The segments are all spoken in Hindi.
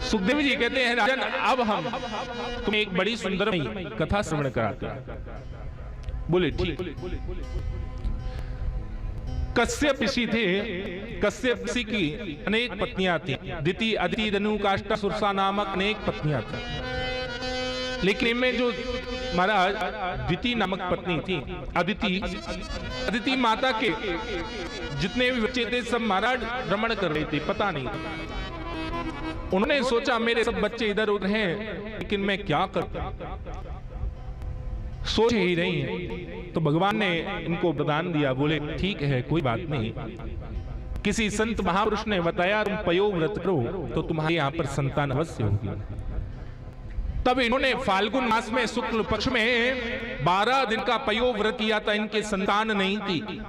सुखदेव जी कहते हैं राजन, अब हम तुम्हें एक बड़ी सुंदर कथा श्रवण कराते हैं। बोले ठीक। कश्यप ऋषि थे। कश्यप ऋषि की अनेक पत्नियां थी। दिति, अदिति, दनु, काष्ठा, सुरसा नामक अनेक पत्नियां थी। लेकिन इनमें जो महाराज दिति नामक पत्नी थी, अदिति माता के जितने भी बच्चे थे सब महाराज भ्रमण कर रहे थे, पता नहीं। उन्होंने सोचा मेरे सब बच्चे इधर उधर हैं, लेकिन मैं क्या करूं, सोच ही नहीं है। तो भगवान ने इनको वरदान दिया। बोले ठीक है, कोई बात नहीं। किसी संत महापुरुष ने बताया तुम पयो व्रत करो तो तुम्हारे यहां पर संतान अवश्य होगी। तब इन्होंने फाल्गुन मास में शुक्ल पक्ष में 12 दिन का पयो व्रत किया था। इनके संतान नहीं थी,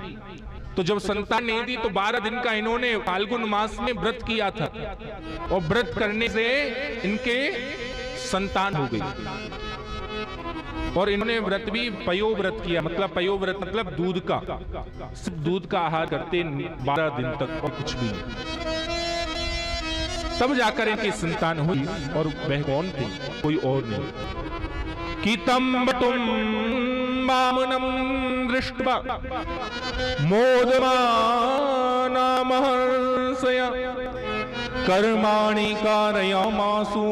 तो जब संतान नहीं थी तो 12 दिन का इन्होंने फाल्गुन मास में व्रत किया था, और व्रत करने से इनके संतान हो गई। और इन्होंने व्रत भी पयो व्रत किया। मतलब पयो व्रत मतलब दूध का, सिर्फ दूध का आहार करते 12 दिन तक, और कुछ भी नहीं। तब जाकर इनकी संतान हुई। और वह कौन थे? कोई और नहीं कि तम तुम वामनम दृष्ट्वा मोदमाना महर्षया कर्माणि कारयामासु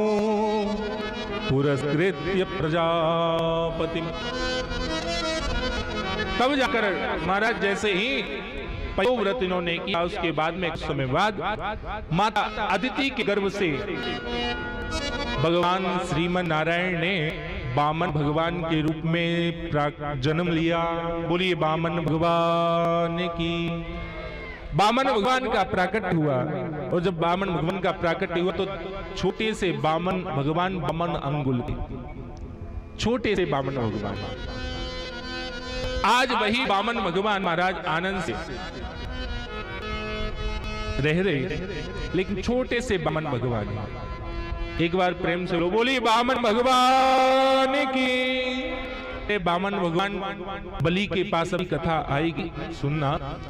पुरस्कृत्य प्रजापति। तब जाकर महाराज जैसे ही पयो व्रत इन्होंने किया, उसके बाद में कुछ समय बाद माता अदिति के गर्भ से भगवान श्रीमन नारायण ने वामन भगवान के रूप में जन्म लिया। बोलिए वामन भगवान की। वामन भगवान का प्राकट हुआ। और जब वामन भगवान का प्राकट हुआ तो छोटे से वामन भगवान, वामन अंगुल के छोटे से वामन भगवान, आज वही वामन भगवान महाराज आनंद से रह रहे, लेकिन छोटे से वामन भगवान। एक बार प्रेम से लो, बोली वामन भगवान की। वामन भगवान बलि के पास अभी कथा आएगी, सुनना।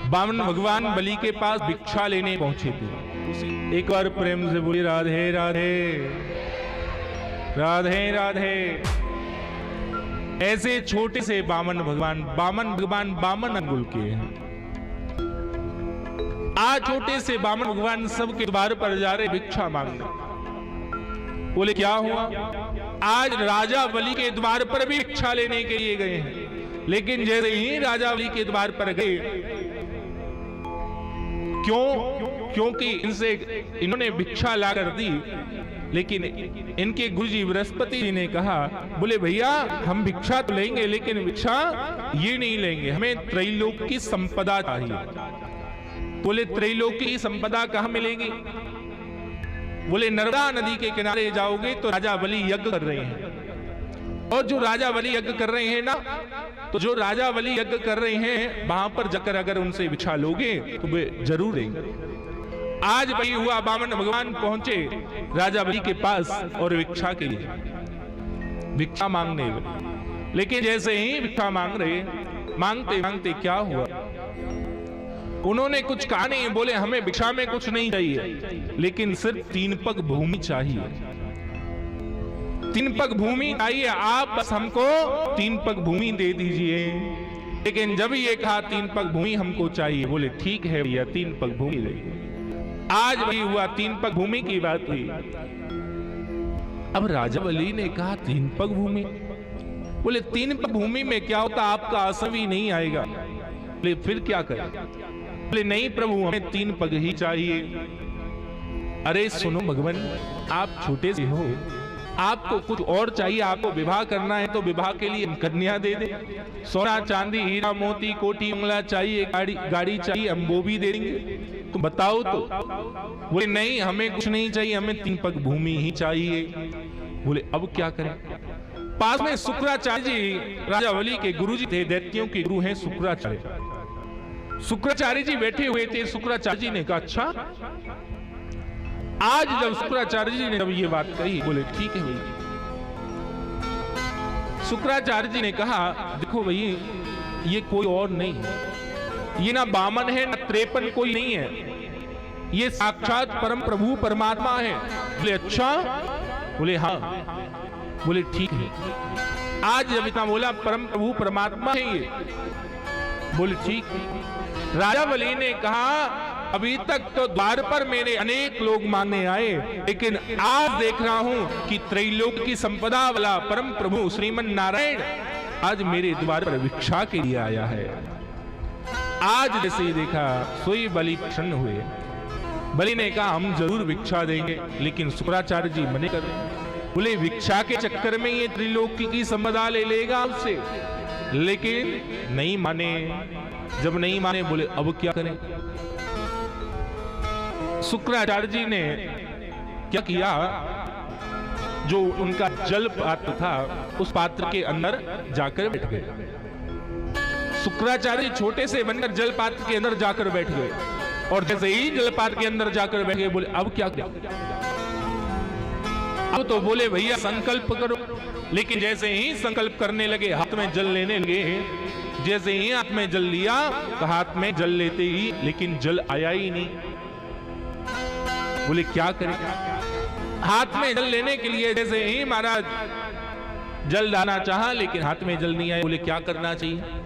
वामन भगवान बलि के पास भिक्षा लेने पहुंचे थे। एक बार प्रेम से बोली राधे राधे राधे राधे। ऐसे छोटे से वामन भगवान वामन अंगुल के हैं। आज छोटे से वामन भगवान सबके द्वार पर जा रहे भिक्षा मांगने। बोले क्या हुआ? आज राजा बलि के द्वार पर भी भिक्षा लेने के लिए गए हैं, लेकिन जैसे ही राजा बलि के द्वार पर गए, क्योंकि इनसे इन्होंने भिक्षा ला कर दी, लेकिन इनके गुरुजी बृहस्पति जी ने कहा, बोले भैया हम भिक्षा तो लेंगे, लेकिन भिक्षा ये नहीं लेंगे, हमें त्रैलोक की संपदा चाहिए। बोले त्रैलोक की संपदा कहाँ मिलेगी? बोले नर्मदा नदी के किनारे जाओगे तो राजा बलि यज्ञ कर रहे हैं, और जो राजा बलि यज्ञ कर रहे हैं ना, तो जो राजा बलि यज्ञ कर रहे हैं वहां पर जाकर अगर उनसे भिक्षा लोगे तो वे जरूर देंगे। आज वही हुआ, वामन भगवान पहुंचे राजा बलि के पास और भिक्षा के लिए भिक्षा मांगने। लेकिन जैसे ही भिक्षा मांग रहे, मांगते मांगते क्या हुआ, उन्होंने कुछ कहा नहीं। बोले हमें भिक्षा में कुछ नहीं चाहिए, लेकिन सिर्फ 3 पग भूमि चाहिए। 3 पग भूमि चाहिए, आप बस हमको 3 पग भूमि दे दीजिए। लेकिन जब ये कहा 3 पग भूमि हमको चाहिए, बोले ठीक है भैया 3 पग भूमि देंगे। आज वही हुआ, 3 पग भूमि की बात हुई। अब राजा बलि ने कहा 3 पग भूमि? बोले 3 पग भूमि में क्या होता, आपका आसन भी नहीं आएगा। बोले फिर क्या करें? बोले नहीं प्रभु हमें 3 पग ही चाहिए। अरे सुनो भगवान, आप छोटे से हो, आपको कुछ और चाहिए, आपको विवाह करना है तो विवाह के लिए कन्या दे दे, सोना चांदी हीरा मोती कोटी मंगला चाहिए, गाड़ी चाहिए, हम वो भी दे देंगे, तुम बताओ तो। बोले नहीं हमें कुछ नहीं चाहिए, हमें 3 पग भूमि ही चाहिए। बोले अब क्या करें? पास में शुक्राचार्य जी राजा बलि के गुरु जी थे, दैत्यों के गुरु हैं शुक्राचार्य। शुक्राचार्य जी बैठे हुए थे। शुक्राचार्य जी ने कहा अच्छा। आज जब शुक्राचार्य जी ने जब ये बात कही, बोले ठीक है भैया। शुक्राचार्य जी ने कहा देखो भैया, ये कोई और नहीं, ये ना वामन है ना 53 कोई नहीं है, ये साक्षात परम प्रभु परमात्मा है। बोले अच्छा? बोले हाँ। बोले ठीक है। आज जब इतना बोला परम प्रभु परमात्मा है ये, बोले ठीक है। राजा बलि ने कहा अभी तक तो द्वार पर मेरे अनेक लोग मांगने आए, लेकिन आज देख रहा हूं कि त्रैलोक की संपदा वाला परम प्रभु श्रीमन नारायण आज मेरे द्वार पर भिक्षा के लिए आया है। आज जैसे ही देखा सोई बलि प्रसन्न हुए। बलि ने कहा हम जरूर भिक्षा देंगे, लेकिन शुक्राचार्य जी मने कर रहे। बोले भिक्षा के चक्कर में ये त्रिलोक की संपदा ले लेगा आपसे, लेकिन नहीं माने। जब नहीं माने बोले अब क्या करें? शुक्राचार्य जी ने क्या किया, जो उनका जल पात्र था उस पात्र के अंदर जाकर बैठ गए। शुक्राचार्य छोटे से बनकर जल पात्र के अंदर जाकर बैठ गए, और जैसे ही जल पात्र के अंदर जाकर बैठ गए बोले अब क्या किया? अब तो बोले भैया संकल्प करो। लेकिन जैसे ही संकल्प करने लगे हाथ में जल लेने लगे। जैसे ही हाथ में जल लिया तो हाथ में जल लेते ही लेकिन जल आया ही नहीं। बोले क्या करें? हाथ में जल लेने के लिए जैसे ही महाराज जल डालना चाहा, लेकिन हाथ में जल नहीं आया। बोले क्या करना चाहिए?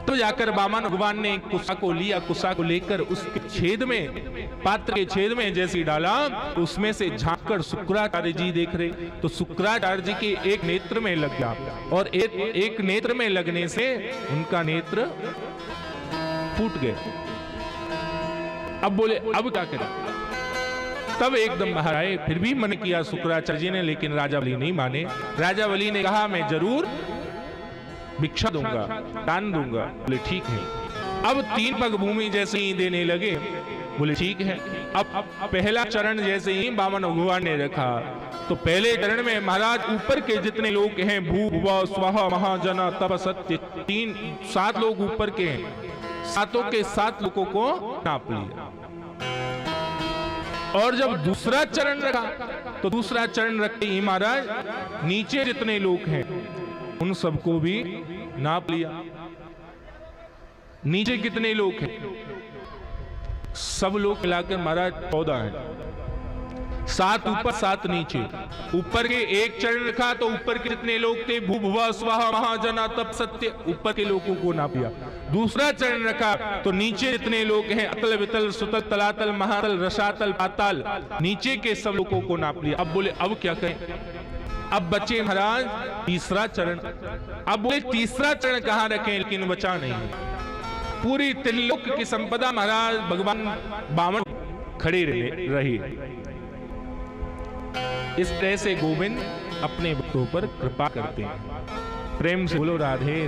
तो जाकर वामन भगवान ने कुसा को लिया। कुसा को लेकर उसके छेद में, पात्र के छेद में जैसे डाला तो उसमें से झांककर शुक्राचार्य जी देख रहे। तो शुक्राचार्य जी के एक नेत्र में लग गया, और एक नेत्र में लगने से उनका नेत्र फूट गए। अब बोले अब क्या करें? तब एकदम बाहर आए। फिर भी मन किया शुक्राचार्य जी ने, लेकिन राजा बलि नहीं माने। राजा बलि ने कहा मैं जरूर भिक्षा दूंगा, दान दूंगा। बोले ठीक है। अब 3 पग भूमि जैसे ही देने लगे। बोले ठीक है। अब पहला चरण जैसे ही वामन भगवान ने रखा, तो पहले चरण में महाराज ऊपर के जितने लोग हैं, भू भुव स्वः महाजना तप सत्य, 7 लोग ऊपर के हैं, 7 के 7 लोगों को नाप लिया। और जब दूसरा चरण रखा, तो दूसरा चरण रखते ही महाराज नीचे जितने लोग हैं उन सबको भी नाप लिया। नीचे कितने लोग हैं? सब लोग मिलाकर महाराज 14 हैं। 7 ऊपर 7 नीचे। ऊपर के एक चरण रखा तो ऊपर के जितने लोग थे, भू भुव स्वः महाजना तप सत्य, ऊपर के लोगों को नाप लिया। दूसरा चरण रखा तो नीचे जितने लोग हैं, अतल वितल सुतल तलातल महातल रसातल पाताल, नीचे के सब लोगों को नाप लिया। अब बोले अब क्या करें? अब बचे महाराज तीसरा चरण। अब बोले तीसरा चरण कहां रखें? लेकिन बचा नहीं। पूरी त्रिलोक की संपदा महाराज भगवान वामन खड़े रहे। इस तरह से गोविंद अपने भक्तों पर कृपा करते हैं। प्रेम से बोलो राधे राधे।